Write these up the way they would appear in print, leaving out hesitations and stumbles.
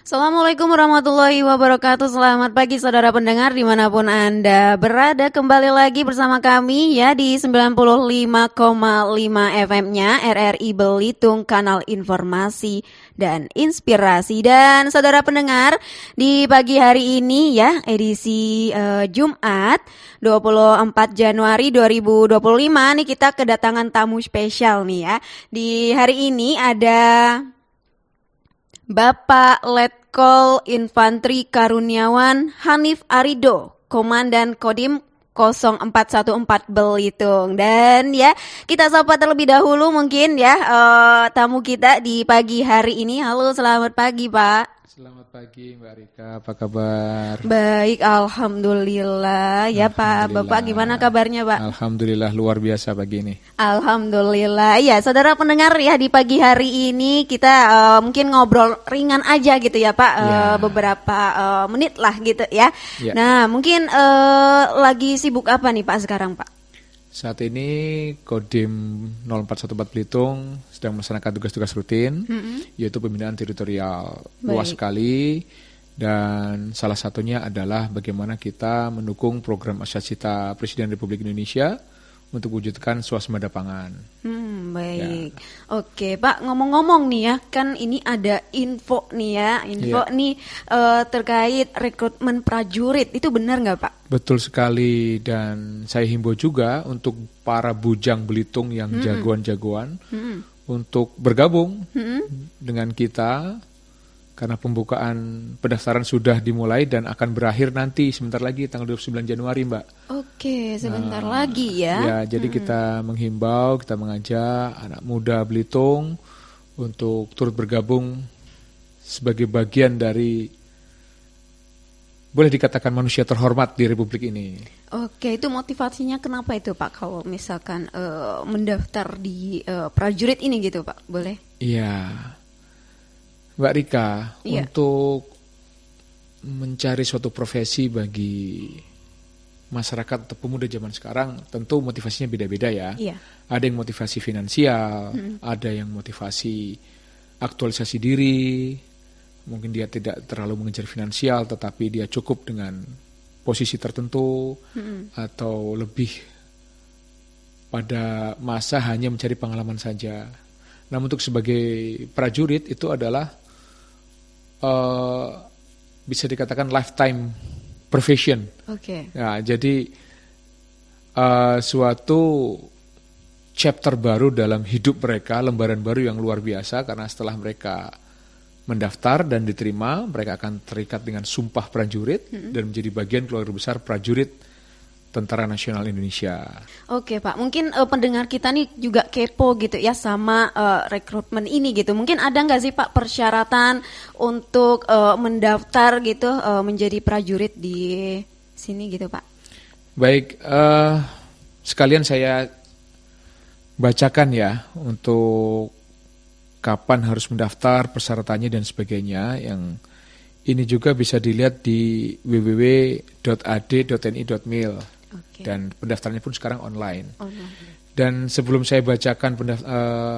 Assalamualaikum warahmatullahi wabarakatuh. Selamat pagi saudara pendengar dimanapun Anda berada. Kembali lagi bersama kami ya di 95,5 FM-nya RRI Belitung, kanal informasi dan inspirasi. Dan saudara pendengar, di pagi hari ini ya edisi Jumat 24 Januari 2025 nih kita kedatangan tamu spesial nih ya. Di hari ini ada Bapak Letkol Infantri Karuniawan Hanif Arido, Komandan Kodim 0414 Belitung. Dan ya, kita sapa terlebih dahulu mungkin ya tamu kita di pagi hari ini. Halo, selamat pagi Pak. Selamat pagi Mbak Rika, apa kabar? Baik, alhamdulillah. Ya Pak, Bapak gimana kabarnya Pak? Alhamdulillah luar biasa pagi ini. Alhamdulillah. Ya, saudara pendengar ya di pagi hari ini kita mungkin ngobrol ringan aja gitu ya Pak, beberapa menit lah gitu ya. Nah, mungkin lagi sibuk apa nih Pak sekarang Pak? Saat ini Kodim 0414 Belitung sedang melaksanakan tugas-tugas rutin, yaitu pembinaan teritorial. Luas sekali, dan salah satunya adalah bagaimana kita mendukung program Asyasita Presiden Republik Indonesia untuk wujudkan swasembada pangan. Baik. Ya. Oke Pak, ngomong-ngomong nih ya, kan ini ada info nih ya, nih terkait rekrutmen prajurit, itu benar nggak Pak? Betul sekali, dan saya himbau juga untuk para bujang Belitung yang jagoan-jagoan untuk bergabung dengan kita, karena pembukaan pendaftaran sudah dimulai dan akan berakhir nanti sebentar lagi tanggal 29 Januari Mbak. Oke, sebentar lagi ya. Ya, jadi kita menghimbau, kita mengajak anak muda Belitung untuk turut bergabung sebagai bagian dari, boleh dikatakan, manusia terhormat di Republik ini. Oke, itu motivasinya kenapa itu Pak kalau misalkan mendaftar di prajurit ini gitu Pak, boleh? Iya, Mbak Rika, untuk mencari suatu profesi bagi masyarakat atau pemuda zaman sekarang tentu motivasinya beda-beda ya. Ada yang motivasi finansial, ada yang motivasi aktualisasi diri. Mungkin dia tidak terlalu mengejar finansial, tetapi dia cukup dengan posisi tertentu, atau lebih pada masa hanya mencari pengalaman saja. Namun untuk sebagai prajurit itu adalah bisa dikatakan lifetime profession. Ya, jadi suatu chapter baru dalam hidup mereka, lembaran baru yang luar biasa, karena setelah mereka mendaftar dan diterima, mereka akan terikat dengan sumpah prajurit dan menjadi bagian keluarga besar prajurit Tentara Nasional Indonesia. Oke Pak, mungkin pendengar kita nih juga kepo gitu ya sama rekrutmen ini gitu. Mungkin ada nggak sih Pak persyaratan untuk mendaftar gitu menjadi prajurit di sini gitu Pak? Baik, sekalian saya bacakan ya untuk kapan harus mendaftar, persyaratannya dan sebagainya. Yang ini juga bisa dilihat di www.ad.ni.mil. Dan pendaftarannya pun sekarang online. Dan sebelum saya bacakan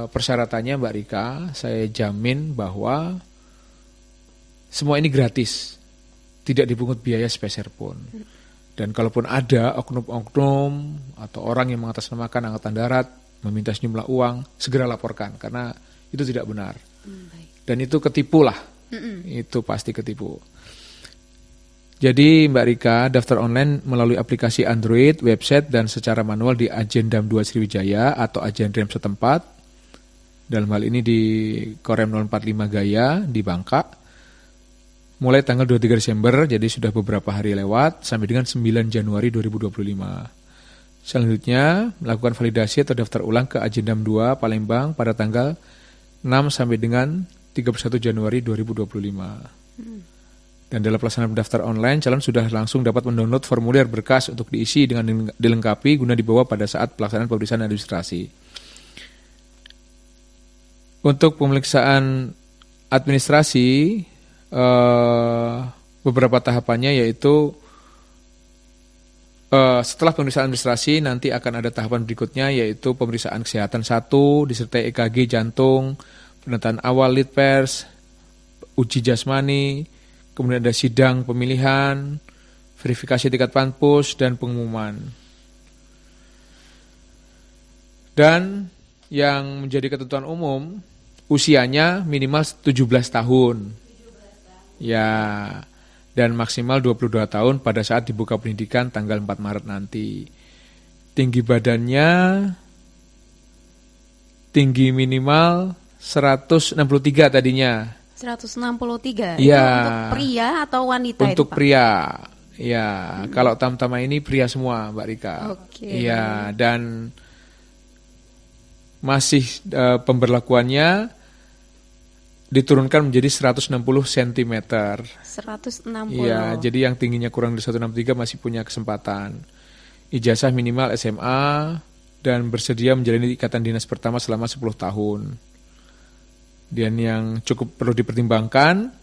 persyaratannya Mbak Rika, saya jamin bahwa semua ini gratis, tidak dipungut biaya sepeser pun. Dan kalaupun ada oknum-oknum atau orang yang mengatasnamakan Angkatan Darat meminta sejumlah uang, segera laporkan, karena itu tidak benar. Dan itu ketipu lah, itu pasti ketipu. Jadi Mbak Rika, daftar online melalui aplikasi Android, website, dan secara manual di Agendam 2 Sriwijaya atau Agendam setempat. Dalam hal ini di Korem 045 Gaya di Bangka. Mulai tanggal 23 Desember, jadi sudah beberapa hari lewat, sampai dengan 9 Januari 2025. Selanjutnya, melakukan validasi atau daftar ulang ke Agendam 2 Palembang pada tanggal 6 sampai dengan 31 Januari 2025. Dan dalam pelaksanaan pendaftar online, calon sudah langsung dapat mendownload formulir berkas untuk diisi dengan dilengkapi guna dibawa pada saat pelaksanaan pemeriksaan administrasi. Untuk pemeriksaan administrasi, beberapa tahapannya yaitu setelah pemeriksaan administrasi nanti akan ada tahapan berikutnya, yaitu pemeriksaan kesehatan 1 disertai EKG jantung, pendataan awal lead pers, uji jasmani, kemudian ada sidang pemilihan, verifikasi tingkat panpus, dan pengumuman. Dan yang menjadi ketentuan umum, usianya minimal 17 tahun. Ya, dan maksimal 22 tahun pada saat dibuka pendidikan tanggal 4 Maret nanti. Tinggi badannya tinggi minimal 163 tadinya. 163. Ya. Itu untuk pria atau wanita untuk itu, Pak? pria. Ya, kalau Tamtama ini pria semua, Mbak Rika. Oke. Iya, dan masih pemberlakuannya diturunkan menjadi 160 cm. 160. Iya, jadi yang tingginya kurang dari 163 masih punya kesempatan. Ijazah minimal SMA dan bersedia menjalani ikatan dinas pertama selama 10 tahun. Dan yang cukup perlu dipertimbangkan,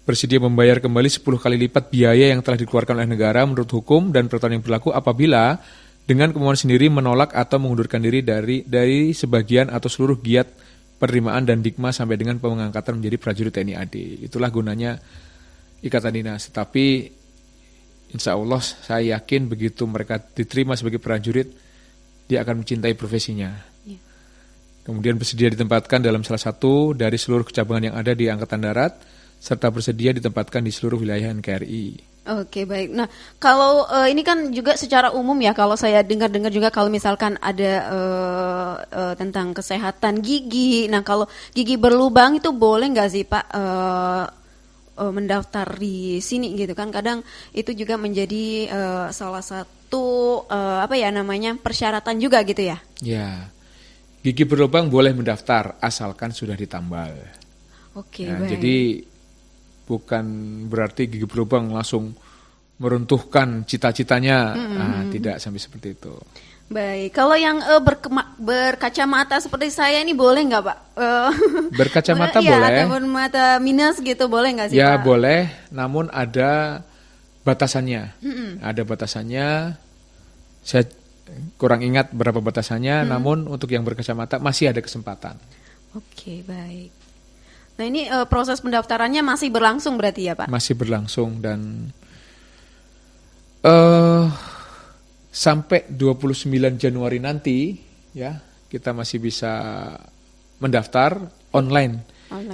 bersedia membayar kembali 10 kali lipat biaya yang telah dikeluarkan oleh negara menurut hukum dan peraturan yang berlaku apabila dengan kemauan sendiri menolak atau mengundurkan diri dari sebagian atau seluruh giat penerimaan dan dikma sampai dengan pengangkatan menjadi prajurit TNI AD. Itulah gunanya ikatan dinas. Tapi insya Allah saya yakin begitu mereka diterima sebagai prajurit, dia akan mencintai profesinya. Ya. Kemudian bersedia ditempatkan dalam salah satu dari seluruh kecabangan yang ada di Angkatan Darat, serta bersedia ditempatkan di seluruh wilayah NKRI. Oke, baik. Nah, kalau ini kan juga secara umum ya, kalau saya dengar-dengar juga kalau misalkan ada tentang kesehatan gigi. Nah, kalau gigi berlubang itu boleh nggak sih, Pak, mendaftar di sini gitu kan? Kadang itu juga menjadi salah satu persyaratan juga gitu ya? Ya, gigi berlubang boleh mendaftar asalkan sudah ditambal. Oke, nah, baik. Jadi bukan berarti gigi berlubang langsung meruntuhkan cita-citanya, tidak sampai seperti itu. Baik, kalau yang berkacamata seperti saya ini boleh nggak, Pak? Berkacamata boleh? Ya, ataupun mata minus gitu boleh nggak sih, ya, Pak? Ya boleh, namun ada batasannya. Ada batasannya, saya kurang ingat berapa batasannya, namun untuk yang berkacamata masih ada kesempatan. Oke, baik. Nah ini proses pendaftarannya masih berlangsung berarti ya, Pak? Masih berlangsung dan sampai 29 Januari nanti ya kita masih bisa mendaftar online.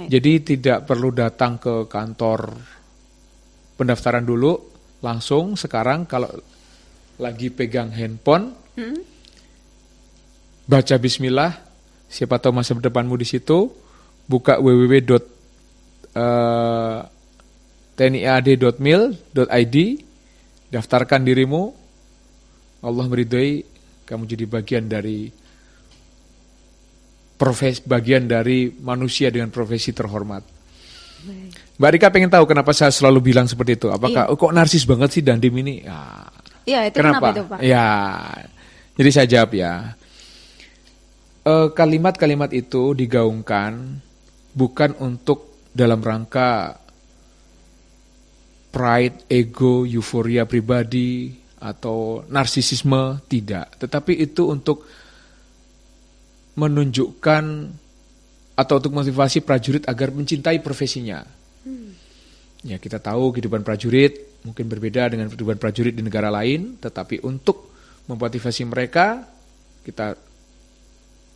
Jadi tidak perlu datang ke kantor pendaftaran dulu, langsung sekarang kalau lagi pegang handphone, baca bismillah, siapa tahu masa depanmu di situ. Buka www.tniad.mil.id, daftarkan dirimu, Allah meridhoi kamu jadi bagian dari manusia dengan profesi terhormat. Mbak Rika pengen tahu kenapa saya selalu bilang seperti itu. Apakah kok narsis banget sih Dandim ini? Iya, itu kenapa itu, Pak? Ya, jadi saya jawab ya. Kalimat-kalimat itu digaungkan bukan untuk dalam rangka pride, ego, euforia pribadi, atau narsisisme, tidak. Tetapi itu untuk menunjukkan atau untuk motivasi prajurit agar mencintai profesinya. Ya, kita tahu kehidupan prajurit mungkin berbeda dengan kehidupan prajurit di negara lain, tetapi untuk memotivasi mereka, kita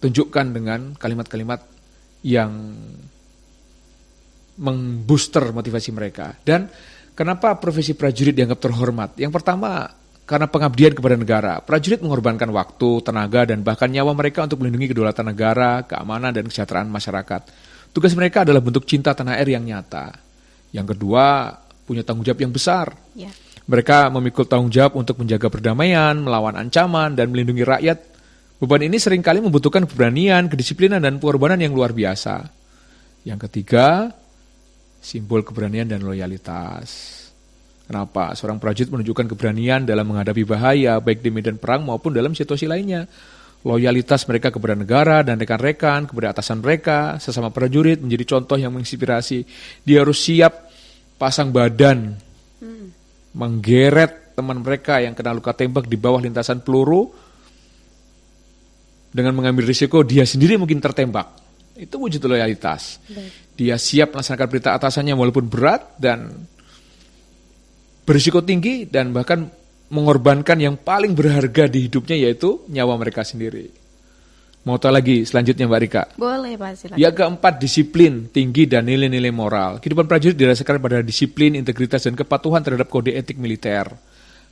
tunjukkan dengan kalimat-kalimat yang membooster motivasi mereka. Dan kenapa profesi prajurit dianggap terhormat? Yang pertama, karena pengabdian kepada negara. Prajurit mengorbankan waktu, tenaga, dan bahkan nyawa mereka untuk melindungi kedaulatan negara, keamanan, dan kesejahteraan masyarakat. Tugas mereka adalah bentuk cinta tanah air yang nyata. Yang kedua, punya tanggung jawab yang besar. Ya. Mereka memikul tanggung jawab untuk menjaga perdamaian, melawan ancaman, dan melindungi rakyat. Beban ini seringkali membutuhkan keberanian, kedisiplinan, dan pengorbanan yang luar biasa. Yang ketiga, simbol keberanian dan loyalitas. Kenapa? Seorang prajurit menunjukkan keberanian dalam menghadapi bahaya, baik di medan perang maupun dalam situasi lainnya. Loyalitas mereka kepada negara dan rekan-rekan, kepada atasan mereka, sesama prajurit menjadi contoh yang menginspirasi. Dia harus siap pasang badan, menggeret teman mereka yang kena luka tembak di bawah lintasan peluru, dengan mengambil risiko dia sendiri mungkin tertembak. Itu wujud loyalitas. Baik. Dia siap melaksanakan perintah atasannya walaupun berat dan berisiko tinggi dan bahkan mengorbankan yang paling berharga di hidupnya yaitu nyawa mereka sendiri. Mau tahu lagi selanjutnya Mbak Rika? Boleh Pak, silakan. Yang keempat, disiplin tinggi dan nilai-nilai moral. Kehidupan prajurit didasarkan pada disiplin, integritas, dan kepatuhan terhadap kode etik militer.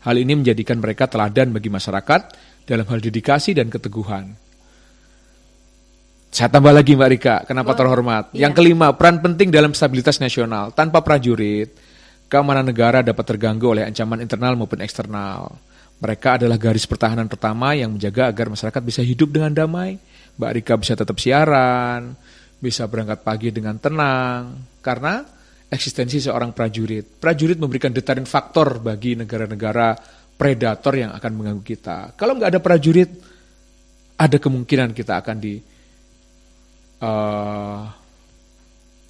Hal ini menjadikan mereka teladan bagi masyarakat dalam hal dedikasi dan keteguhan. Saya tambah lagi Mbak Rika, kenapa terhormat? Iya. Yang kelima, peran penting dalam stabilitas nasional. Tanpa prajurit, keamanan negara dapat terganggu oleh ancaman internal maupun eksternal. Mereka adalah garis pertahanan pertama yang menjaga agar masyarakat bisa hidup dengan damai. Mbak Rika bisa tetap siaran, bisa berangkat pagi dengan tenang, karena eksistensi seorang prajurit. Prajurit memberikan deterrent faktor bagi negara-negara predator yang akan mengganggu kita. Kalau nggak ada prajurit, ada kemungkinan kita akan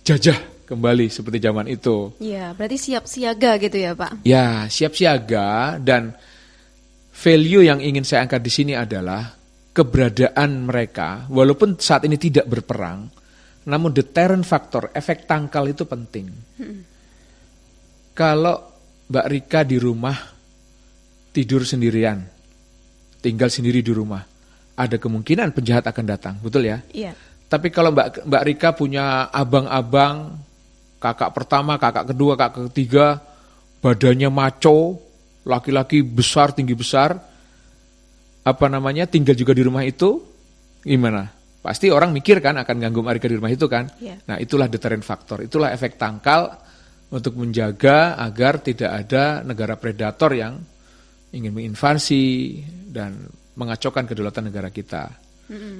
jajah kembali seperti zaman itu. Iya, berarti siap siaga gitu ya Pak? Ya, siap siaga, dan value yang ingin saya angkat di sini adalah keberadaan mereka, walaupun saat ini tidak berperang, namun deterrent factor, efek tangkal itu penting. Kalau Mbak Rika di rumah tidur sendirian, tinggal sendiri di rumah, ada kemungkinan penjahat akan datang, betul ya? Iya. Tapi kalau Mbak Rika punya abang-abang, kakak pertama, kakak kedua, kakak ketiga, badannya maco, laki-laki besar, tinggi besar, tinggal juga di rumah itu, gimana? Pasti orang mikir kan akan ganggu Mbak Rika di rumah itu kan? Yeah. Nah, itulah deterrent factor, itulah efek tangkal untuk menjaga agar tidak ada negara predator yang ingin menginvasi dan mengacaukan kedaulatan negara kita.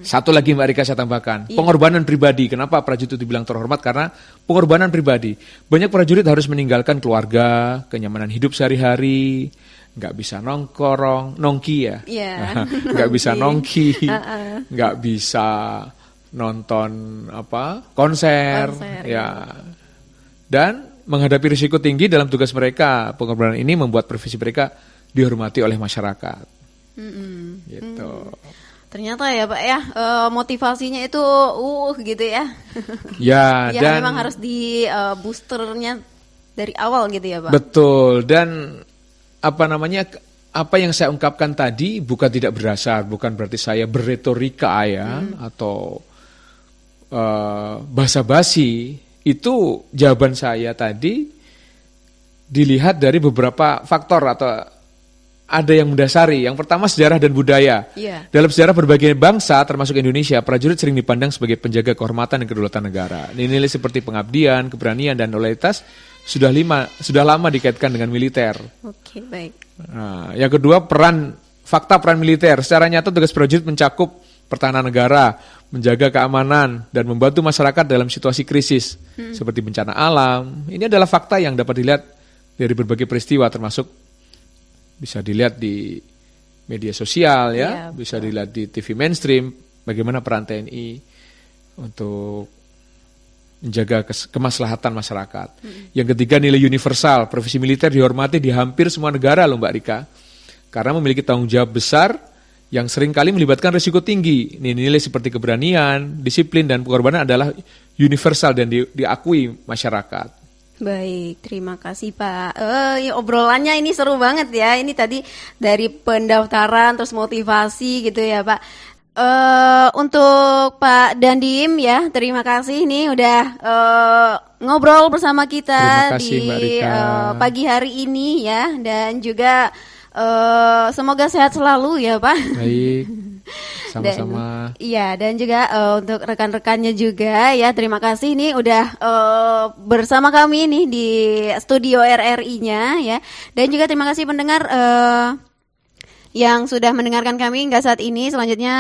Satu lagi Mbak Rika saya tambahkan, pengorbanan pribadi. Kenapa prajurit itu dibilang terhormat? Karena pengorbanan pribadi. Banyak prajurit harus meninggalkan keluarga, kenyamanan hidup sehari-hari, nggak bisa nongki ya, nggak bisa nongki, nggak bisa nonton konser, ya. Dan menghadapi risiko tinggi dalam tugas mereka, pengorbanan ini membuat profesi mereka dihormati oleh masyarakat. Gitu. Ternyata ya Pak ya, motivasinya itu gitu ya. Ya, yang dan memang harus di boosternya dari awal gitu ya Pak. Betul, dan apa yang saya ungkapkan tadi bukan tidak berdasar, bukan berarti saya berretorika ya atau basa-basi. Itu jawaban saya tadi dilihat dari beberapa faktor atau ada yang mendasari. Yang pertama, sejarah dan budaya. Yeah. Dalam sejarah berbagai bangsa, termasuk Indonesia, prajurit sering dipandang sebagai penjaga kehormatan dan kedaulatan negara. Nilai seperti pengabdian, keberanian, dan loyalitas sudah lama dikaitkan dengan militer. Oke, baik. Nah, yang kedua, fakta peran militer. Secara nyata tugas prajurit mencakup pertahanan negara, menjaga keamanan, dan membantu masyarakat dalam situasi krisis, seperti bencana alam. Ini adalah fakta yang dapat dilihat dari berbagai peristiwa, termasuk bisa dilihat di media sosial ya, bisa dilihat di TV mainstream, bagaimana peran TNI untuk menjaga kemaslahatan masyarakat. Yang ketiga, nilai universal. Profesi militer dihormati di hampir semua negara loh Mbak Rika, karena memiliki tanggung jawab besar yang seringkali melibatkan risiko tinggi. Nilai seperti keberanian, disiplin, dan pengorbanan adalah universal dan diakui masyarakat. Baik, terima kasih Pak. Obrolannya ini seru banget ya. Ini tadi dari pendaftaran terus motivasi gitu ya Pak. Untuk Pak Dandim ya, terima kasih nih udah ngobrol bersama kita kasih, di pagi hari ini ya, dan juga semoga sehat selalu ya Pak. Baik, sama-sama. Dan juga untuk rekan-rekannya juga ya, terima kasih nih udah bersama kami nih di studio RRI-nya ya. Dan juga terima kasih pendengar yang sudah mendengarkan kami hingga saat ini. Selanjutnya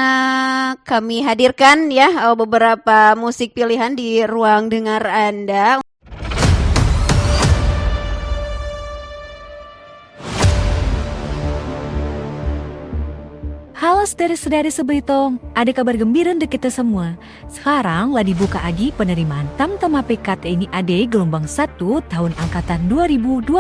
kami hadirkan ya beberapa musik pilihan di ruang dengar Anda. Halo saudara-saudari Sebelitong, ada kabar gembira untuk kita semua. Sekarang lah dibuka lagi penerimaan Tamtam APK TNI AD gelombang 1 tahun angkatan 2025.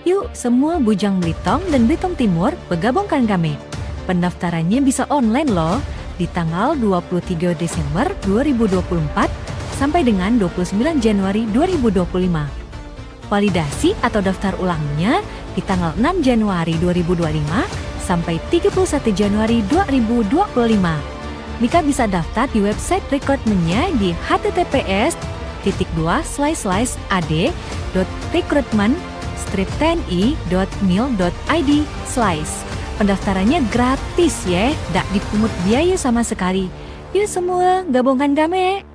Yuk semua bujang Belitung dan Belitung Timur bergabungkan kami. Pendaftarannya bisa online loh di tanggal 23 Desember 2024 sampai dengan 29 Januari 2025. Validasi atau daftar ulangnya di tanggal 6 Januari 2025 sampai 31 Januari 2025. Mika bisa daftar di website rekrutmennya di https://ad.recruitment-tni.mil.id/. Pendaftarannya gratis ya, tak dipungut biaya sama sekali. Yuk semua, gabungkan kami.